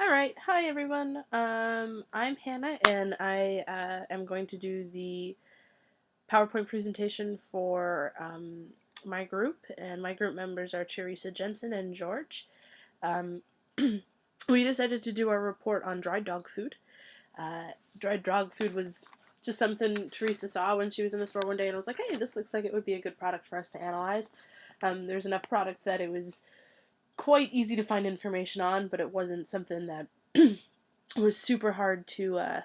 Alright, hi everyone. I'm Hannah and I am going to do the PowerPoint presentation for my group, and my group members are Teresa Jensen and George. Um, we decided to do our report on dried dog food. Dried dog food was just something Teresa saw when she was in the store one day and was like, hey, this looks like it would be a good product for us to analyze. There's enough product that it was quite easy to find information on, but it wasn't something that was super hard to,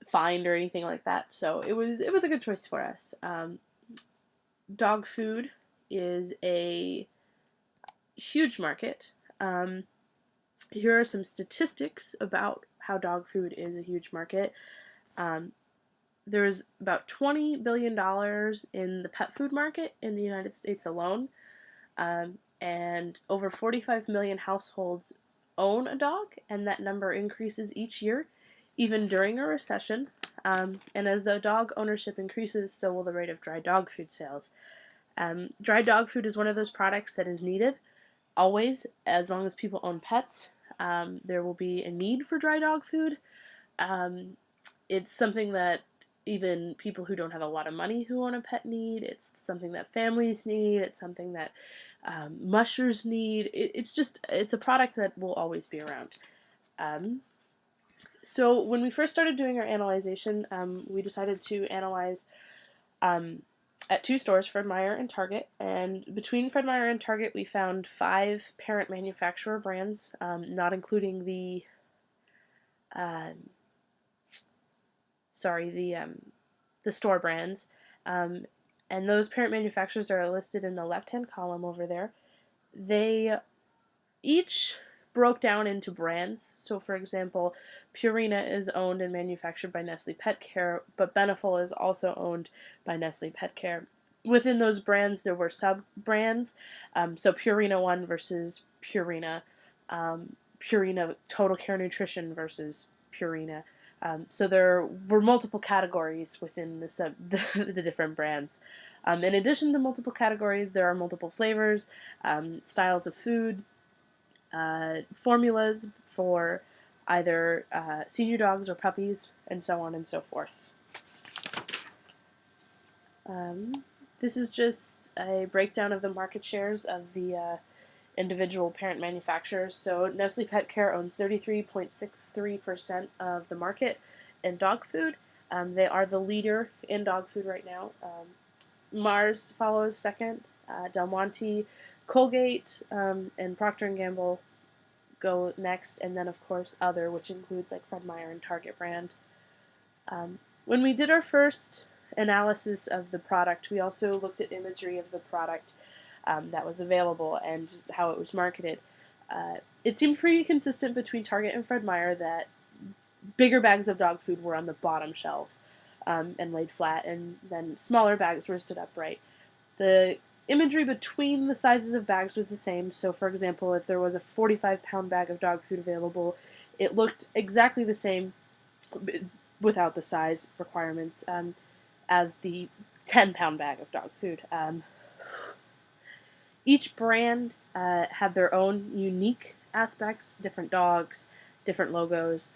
find or anything like that. So it was a good choice for us. Dog food is a huge market. Here are some statistics about how dog food is a huge market. There's about $20 billion in the pet food market in the United States alone, and over 45 million households own a dog, and that number increases each year, even during a recession. And as the dog ownership increases, so will the rate of dry dog food sales. Dry dog food is one of those products that is needed always, as long as people own pets. There will be a need for dry dog food. It's something that even people who don't have a lot of money who own a pet need. It's something that families need. It's something that mushers need. It's a product that will always be around. So when we first started doing our analyzation, we decided to analyze at two stores, Fred Meyer and Target. And between Fred Meyer and Target, we found 5 parent manufacturer brands, not including the store brands. And those parent manufacturers are listed in the left-hand column over there. They each broke down into brands. So, for example, Purina is owned and manufactured by Nestle Pet Care, but Beneful is also owned by Nestle Pet Care. Within those brands, there were sub-brands. So Purina 1 versus Purina. Purina Total Care Nutrition versus Purina. So there were multiple categories within the different brands. In addition to multiple categories, there are multiple flavors, styles of food, formulas for either senior dogs or puppies, and so on and so forth. This is just a breakdown of the market shares of the individual parent manufacturers. So Nestle Pet Care owns 33.63% of the market in dog food. They are the leader in dog food right now. Mars follows second. Del Monte, Colgate, and Procter & Gamble go next, and then of course other, which includes like Fred Meyer and Target brand. When we did our first analysis of the product, we also looked at imagery of the product that was available and how it was marketed. It seemed pretty consistent between Target and Fred Meyer that bigger bags of dog food were on the bottom shelves and laid flat, and then smaller bags were stood upright. The imagery between the sizes of bags was the same. So, for example, if there was a 45-pound bag of dog food available, it looked exactly the same without the size requirements as the 10-pound bag of dog food. Each brand had their own unique aspects, different dogs, different logos,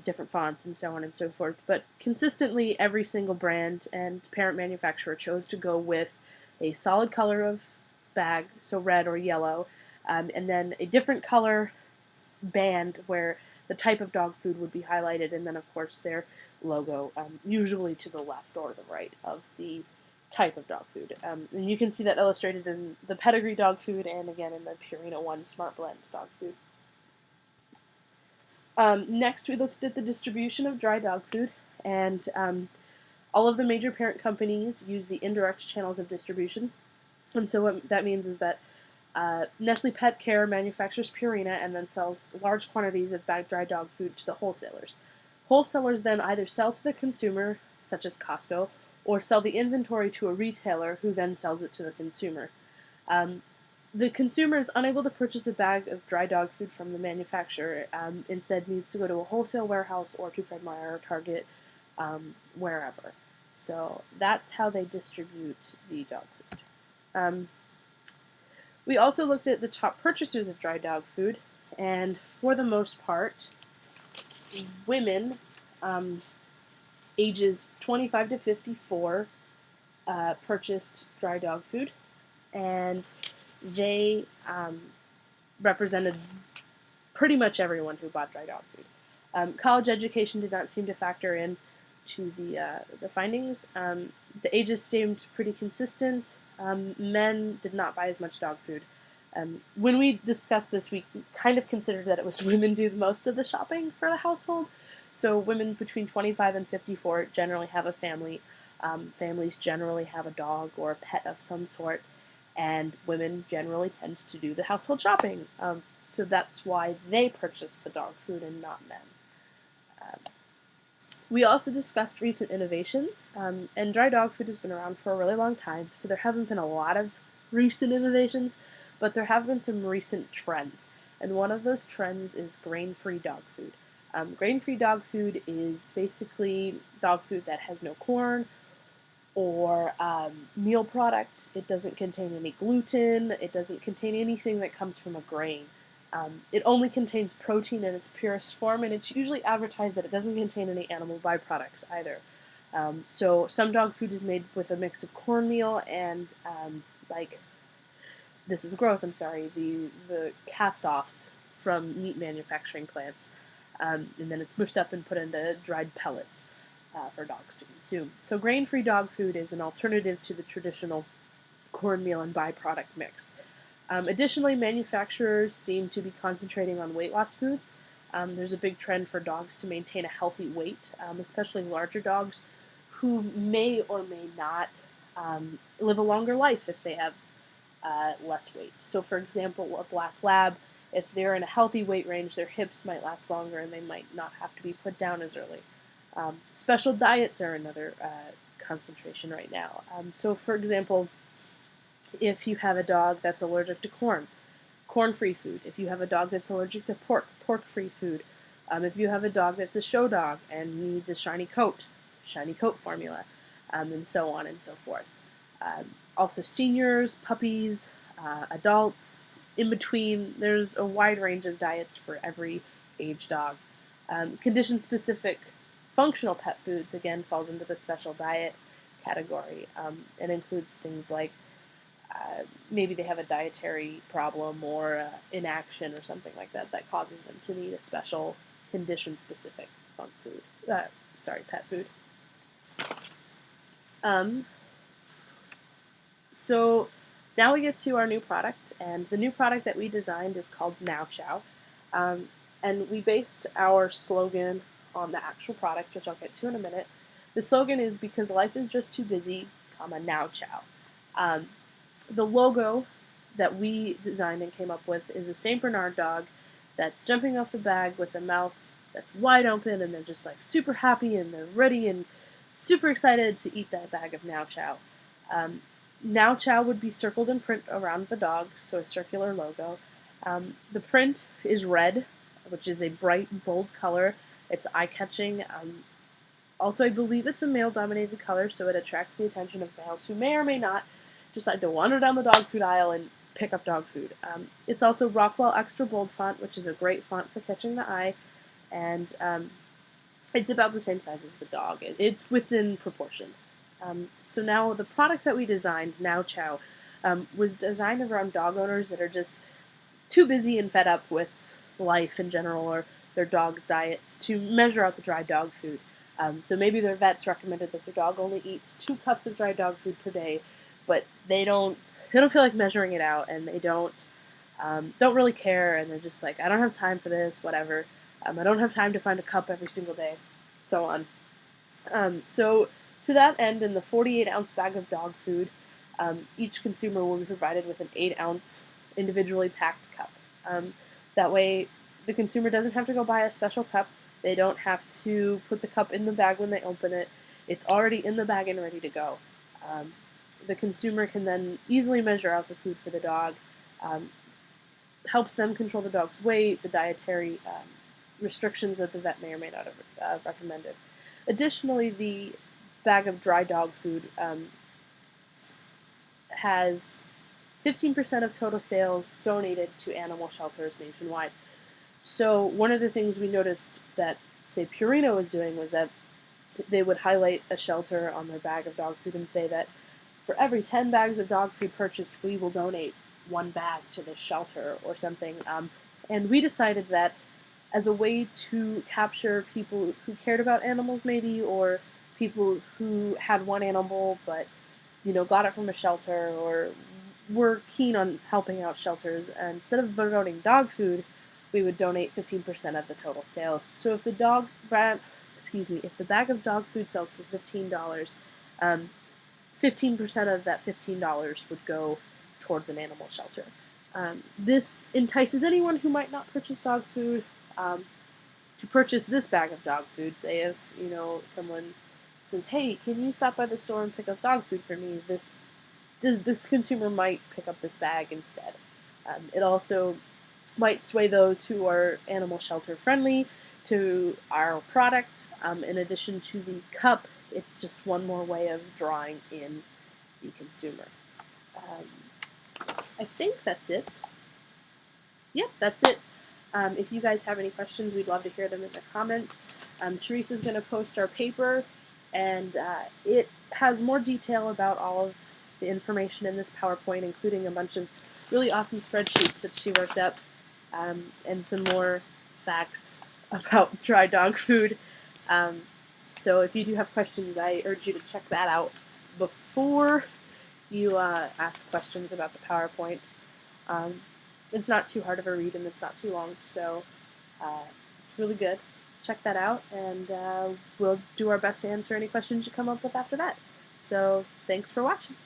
different fonts, and so on and so forth. But consistently, every single brand and parent manufacturer chose to go with a solid color of bag, so red or yellow, and then a different color band where the type of dog food would be highlighted, and then of course their logo, usually to the left or the right of the type of dog food. And you can see that illustrated in the Pedigree dog food and again in the Purina 1 Smart Blend dog food. Next, we looked at the distribution of dry dog food, and all of the major parent companies use the indirect channels of distribution. And so what that means is that Nestle Pet Care manufactures Purina and then sells large quantities of bagged dry dog food to the wholesalers. Wholesalers then either sell to the consumer, such as Costco, or sell the inventory to a retailer who then sells it to the consumer. The consumer is unable to purchase a bag of dry dog food from the manufacturer, instead needs to go to a wholesale warehouse or to Fred Meyer or Target, wherever. So that's how they distribute the dog food. We also looked at the top purchasers of dry dog food, and for the most part, women ages 25 to 54 purchased dry dog food, and they represented pretty much everyone who bought dry dog food. College education did not seem to factor in to the findings. The ages seemed pretty consistent. Men did not buy as much dog food. When we discussed this, we kind of considered that it was women do most of the shopping for the household. So women between 25 and 54 generally have a family. Families generally have a dog or a pet of some sort, and women generally tend to do the household shopping. So that's why they purchase the dog food and not men. We also discussed recent innovations, and dry dog food has been around for a really long time, so there haven't been a lot of recent innovations, but there have been some recent trends, and one of those trends is grain-free dog food. Grain-free dog food is basically dog food that has no corn or meal product. It doesn't contain any gluten. It doesn't contain anything that comes from a grain. It only contains protein in its purest form, and it's usually advertised that it doesn't contain any animal byproducts either. So some dog food is made with a mix of cornmeal and this is gross, I'm sorry, the cast-offs from meat manufacturing plants, and then it's mushed up and put into dried pellets for dogs to consume. So grain-free dog food is an alternative to the traditional cornmeal and byproduct mix. Additionally, manufacturers seem to be concentrating on weight loss foods. There's a big trend for dogs to maintain a healthy weight, especially larger dogs who may or may not live a longer life if they have less weight. So for example, a black lab, if they're in a healthy weight range, their hips might last longer and they might not have to be put down as early. Special diets are another concentration right now. So for example, if you have a dog that's allergic to corn, corn-free food. If you have a dog that's allergic to pork, pork-free food. If you have a dog that's a show dog and needs a shiny coat formula, and so on and so forth. Also seniors, puppies, adults, in between, there's a wide range of diets for every age dog. Condition-specific functional pet foods, again, falls into the special diet category. It includes things like maybe they have a dietary problem or inaction or something like that that causes them to need a special condition-specific pet food. So now we get to our new product, and the new product that we designed is called Now Chow. And we based our slogan on the actual product, which I'll get to in a minute. The slogan is "Because life is just too busy, Now Chow." The logo that we designed and came up with is a St. Bernard dog that's jumping off the bag with a mouth that's wide open, and they're just like super happy and they're ready and super excited to eat that bag of Now Chow. Now Chow would be circled in print around the dog, so a circular logo. The print is red, which is a bright, bold color. It's eye-catching. Also, I believe it's a male-dominated color, so it attracts the attention of males who may or may not decide to wander down the dog food aisle and pick up dog food. It's also Rockwell Extra Bold font, which is a great font for catching the eye, and it's about the same size as the dog. It's within proportion. So now the product that we designed, Now Chow, was designed around dog owners that are just too busy and fed up with life in general or their dog's diet to measure out the dry dog food. So maybe their vets recommended that their dog only eats 2 cups of dry dog food per day, but they don't feel like measuring it out, and they don't really care, and they're just like, I don't have time for this, whatever. I don't have time to find a cup every single day, so on. So to that end, in the 48-ounce bag of dog food, each consumer will be provided with an 8-ounce individually packed cup. That way, the consumer doesn't have to go buy a special cup. They don't have to put the cup in the bag when they open it. It's already in the bag and ready to go. The consumer can then easily measure out the food for the dog, helps them control the dog's weight, the dietary restrictions that the vet may or may not have recommended. Additionally, the bag of dry dog food has 15% of total sales donated to animal shelters nationwide. So one of the things we noticed that, say, Purina was doing was that they would highlight a shelter on their bag of dog food and say that for every 10 bags of dog food purchased, we will donate 1 bag to this shelter or something. And we decided that as a way to capture people who cared about animals, maybe, or people who had one animal but got it from a shelter or were keen on helping out shelters, and instead of donating dog food, we would donate 15% of the total sales. So if the if the bag of dog food sells for $15, 15% of that $15 would go towards an animal shelter. This entices anyone who might not purchase dog food to purchase this bag of dog food. Say if someone says, "Hey, can you stop by the store and pick up dog food for me?" This consumer might pick up this bag instead. It also might sway those who are animal shelter friendly to our product. In addition to the cup, it's just one more way of drawing in the consumer. I think that's it. Yep, that's it. If you guys have any questions, we'd love to hear them in the comments. Teresa's going to post our paper, and it has more detail about all of the information in this PowerPoint, including a bunch of really awesome spreadsheets that she worked up, and some more facts about dry dog food. So if you do have questions, I urge you to check that out before you ask questions about the PowerPoint. It's not too hard of a read and it's not too long, so it's really good. Check that out, and we'll do our best to answer any questions you come up with after that. So thanks for watching.